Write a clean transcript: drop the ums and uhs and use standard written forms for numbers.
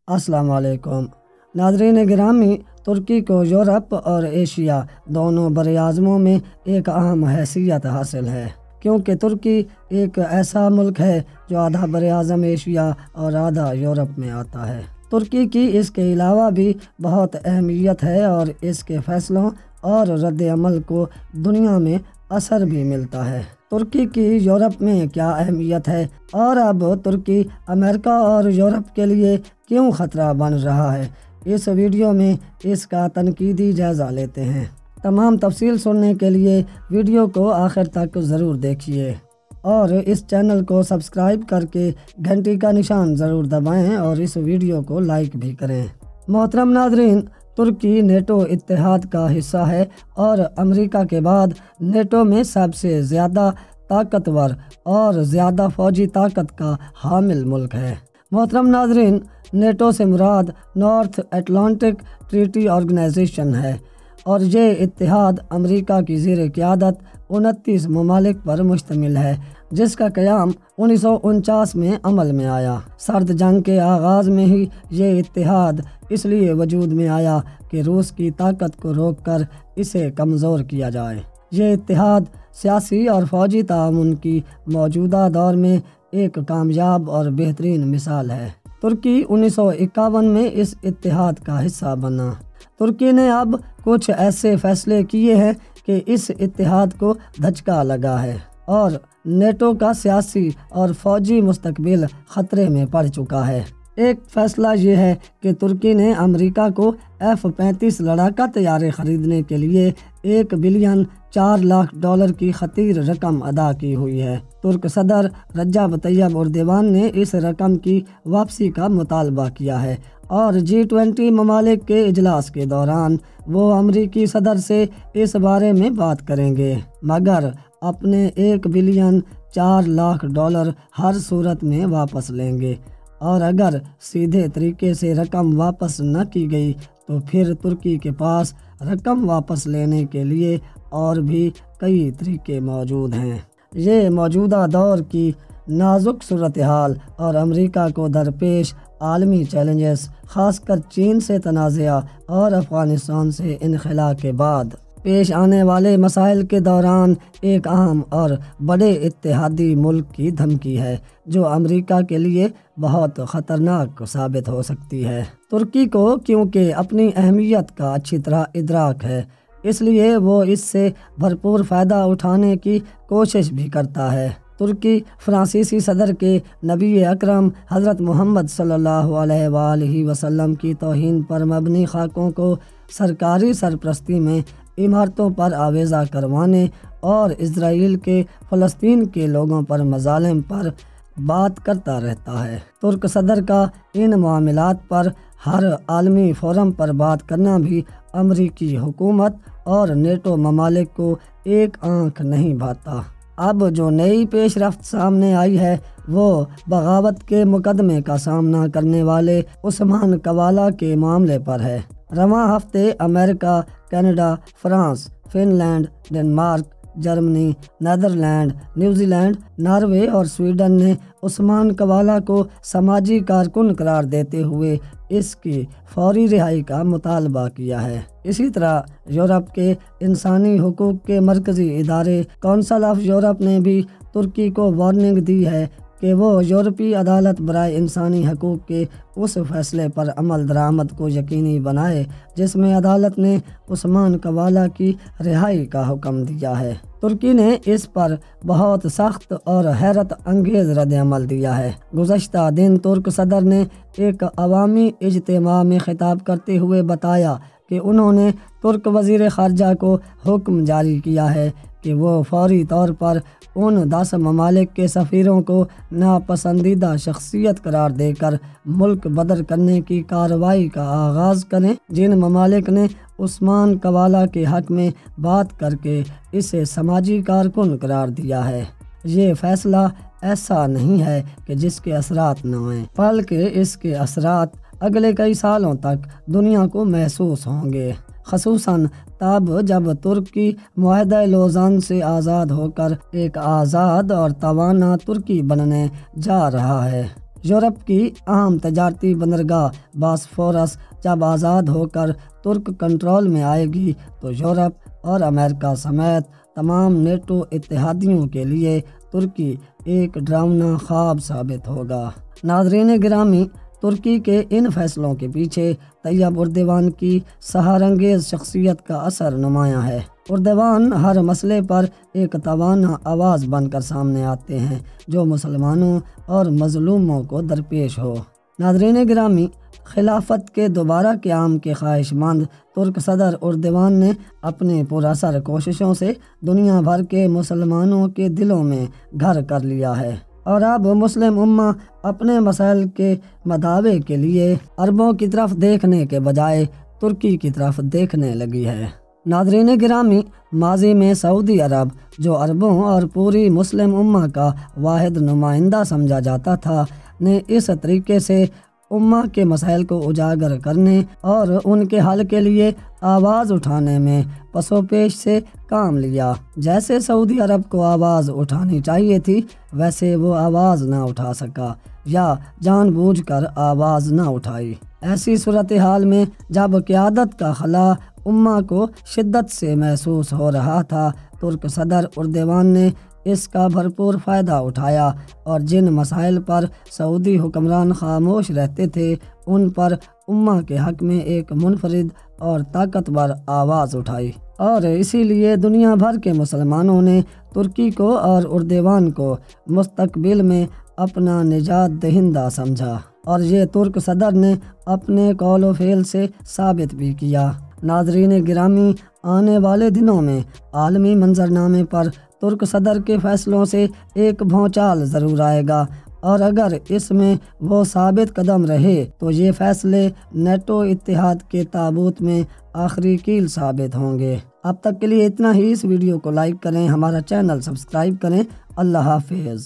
अस्सलाम वालेकुम नाज़रीन गिरामी। तुर्की को यूरोप और एशिया दोनों बरआज़मों में एक अहम हैसियत हासिल है, क्योंकि तुर्की एक ऐसा मुल्क है जो आधा बरआज़म एशिया और आधा यूरोप में आता है। तुर्की की इसके अलावा भी बहुत अहमियत है और इसके फैसलों और रद्द-ए-अमल को दुनिया में असर भी मिलता है। तुर्की की यूरोप में क्या अहमियत है और अब तुर्की अमेरिका और यूरोप के लिए क्यों ख़तरा बन रहा है, इस वीडियो में इसका तनकीदी जायज़ा लेते हैं। तमाम तफसील सुनने के लिए वीडियो को आखिर तक ज़रूर देखिए और इस चैनल को सब्सक्राइब करके घंटी का निशान ज़रूर दबाएं और इस वीडियो को लाइक भी करें। मोहतरम नाज़रीन, तुर्की नेटो इत्तेहाद का हिस्सा है और अमेरिका के बाद नेटो में सबसे ज़्यादा ताकतवर और ज़्यादा फ़ौजी ताकत का हामिल मुल्क है। मोहतरम नाज़रीन, नेटो से मुराद नॉर्थ अटलांटिक ट्रीटी ऑर्गेनाइजेशन है और ये इत्तेहाद अमेरिका की ज़ेर क़यादत 29 ममालिक पर मुश्तमिल है, जिसका क़याम 1949 में अमल में आया। सर्द जंग के आगाज़ में ही ये इत्तेहाद इसलिए वजूद में आया कि रूस की ताकत को रोककर इसे कमज़ोर किया जाए। ये इत्तेहाद सियासी और फ़ौजी ताउन की मौजूदा दौर में एक कामयाब और बेहतरीन मिसाल है। तुर्की 1951 में इस इत्तेहाद का हिस्सा बना। तुर्की ने अब कुछ ऐसे फ़ैसले किए हैं कि इस इत्तेहाद को धचका लगा है और नेटो का सियासी और फ़ौजी मुस्तकबिल ख़तरे में पड़ चुका है। एक फ़ैसला ये है कि तुर्की ने अमेरिका को F-35 लड़ाका तैयारे ख़रीदने के लिए $1 बिलियन 4 लाख की खतीर रकम अदा की हुई है। तुर्क सदर रजब तैयब एर्दोगान ने इस रकम की वापसी का मुतालबा किया है और G20 ममालिक के इजलास के दौरान वो अमेरिकी सदर से इस बारे में बात करेंगे, मगर अपने $1 बिलियन 4 लाख हर सूरत में वापस लेंगे और अगर सीधे तरीके से रकम वापस न की गई तो फिर तुर्की के पास रकम वापस लेने के लिए और भी कई तरीके मौजूद हैं। ये मौजूदा दौर की नाजुक सूरत हाल और अमेरिका को दरपेश आलमी चैलेंजेस, ख़ासकर चीन से तनाज़ा और अफ़गानिस्तान से इनख़ला के बाद पेश आने वाले मसाइल के दौरान एक अहम और बड़े इत्तेहादी मुल्क की धमकी है, जो अमेरिका के लिए बहुत ख़तरनाक साबित हो सकती है। तुर्की को क्योंकि अपनी अहमियत का अच्छी तरह इदराक है, इसलिए वो इससे भरपूर फ़ायदा उठाने की कोशिश भी करता है। तुर्की फ्रांसीसी सदर के नबी अकरम हज़रत मोहम्मद सल्लल्लाहु अलैहि वसल्लम की तौहीन पर मबनी खाकों को सरकारी सरपरस्ती में इमारतों पर आवेज़ा करवाने और इजराइल के फ़लस्तीन के लोगों पर मज़ालिम पर बात करता रहता है। तुर्क सदर का इन मामलात पर हर आलमी फोरम पर बात करना भी अमरीकी हुकूमत और नेटो ममालिक को एक आंख नहीं भाता। अब जो नई पेशरफ्त सामने आई है वो बगावत के मुकदमे का सामना करने वाले उस्मान कवाला के मामले पर है। रवां हफ्ते America, Canada, France, Finland, Denmark, Germany, Netherland, New Zealand, Norway और स्वीडन ने उस्मान कवाला को समाजी कारकुन करार देते हुए इसकी फौरी रिहाई का मुतालबा किया है। इसी तरह यूरोप के इंसानी हुकूक के मरकज़ी इदारे काउंसिल ऑफ यूरोप ने भी तुर्की को वार्निंग दी है कि वो यूरोपीय अदालत बराए इंसानी हकूक़ के उस फैसले पर अमल दरामद को यकीनी बनाए जिसमें अदालत ने उस्मान कवाला की रिहाई का हुक्म दिया है। तुर्की ने इस पर बहुत सख्त और हैरत अंगेज़ रद्द-ए-अमल दिया है। गुज़श्ता दिन तुर्क सदर ने एक अवामी इज्तिमा में खिताब करते हुए बताया कि उन्होंने तुर्क वज़ीर ख़ारजा को हुक्म जारी किया है कि वो फौरी तौर पर उन 10 ममालिक के सफ़ीरों को नापसंदीदा शख्सियत करार देकर मुल्क बदर करने की कार्रवाई का आगाज़ करें, जिन ममालिक ने उस्मान कवाला के हक़ में बात करके इसे समाजी कारकुन करार दिया है। ये फ़ैसला ऐसा नहीं है कि जिसके असरात न आएँ, बल्कि इसके असरात अगले कई सालों तक दुनिया को महसूस होंगे, ख़ुसूसन तब जब तुर्की मुआहदा लोज़ान से आज़ाद होकर एक आज़ाद और तवाना तुर्की बनने जा रहा है। یورپ کی اہم تجارتی بندرگاہ باسفورس جب آزاد ہو کر ترک کنٹرول میں آئے گی تو یورپ اور امریکہ سمیت تمام نیٹو اتحادیوں کے لیے ترکی ایک ڈراؤنا خواب ثابت ہوگا۔ ناظرین گرامی، ترکی کے ان فیصلوں کے پیچھے طیب اردوان کی سحرانگیز شخصیت کا اثر نمایاں ہے۔ اردوان ہر مسئلے پر ایک توانا آواز بن کر سامنے آتے ہیں جو مسلمانوں اور مظلوموں کو درپیش ہو۔ ناظرین گرامی، خلافت کے دوبارہ قیام کے خواہش مند ترک صدر اردوان نے اپنی پراثر کوششوں سے دنیا بھر کے مسلمانوں کے دلوں میں گھر کر لیا ہے، اور اب مسلم امہ اپنے مسائل کے مداوع کے لیے عربوں کی طرف دیکھنے کے بجائے ترکی کی طرف دیکھنے لگی ہے۔ ناظرین گرامی، ماضی میں سعودی عرب، جو عربوں اور پوری مسلم امہ کا واحد نمائندہ سمجھا جاتا تھا، نے اس طریقے سے امہ کے مسائل کو اجاگر کرنے اور ان کے حل کے لیے آواز اٹھانے میں پس و پیش سے کام لیا۔ جیسے سعودی عرب کو آواز اٹھانی چاہیے تھی، ویسے وہ آواز نہ اٹھا سکا یا جان بوجھ کر آواز نہ اٹھائی۔ ایسی صورتحال میں جب قیادت کا خلا امہ کو شدت سے محسوس ہو رہا تھا، ترک صدر اردوان نے اس کا بھرپور فائدہ اٹھایا اور جن مسائل پر سعودی حکمران خاموش رہتے تھے، ان پر امہ کے حق میں ایک منفرد اور طاقتور آواز اٹھائی، اور اسی لیے دنیا بھر کے مسلمانوں نے ترکی کو اور اردوان کو مستقبل میں اپنا نجات دہندہ سمجھا، اور یہ ترک صدر نے اپنے قول و فعل سے ثابت بھی کیا۔ ناظرین گرامی، آنے والے دنوں میں عالمی منظرنامے پر ترک صدر کے فیصلوں سے ایک بھونچال ضرور آئے گا، اور اگر اس میں وہ ثابت قدم رہے تو یہ فیصلے نیٹو اتحاد کے تابوت میں آخری کیل ثابت ہوں گے۔ اب تک کے لیے اتنا ہی۔ اس ویڈیو کو لائک کریں، ہمارا چینل سبسکرائب کریں۔ اللہ حافظ۔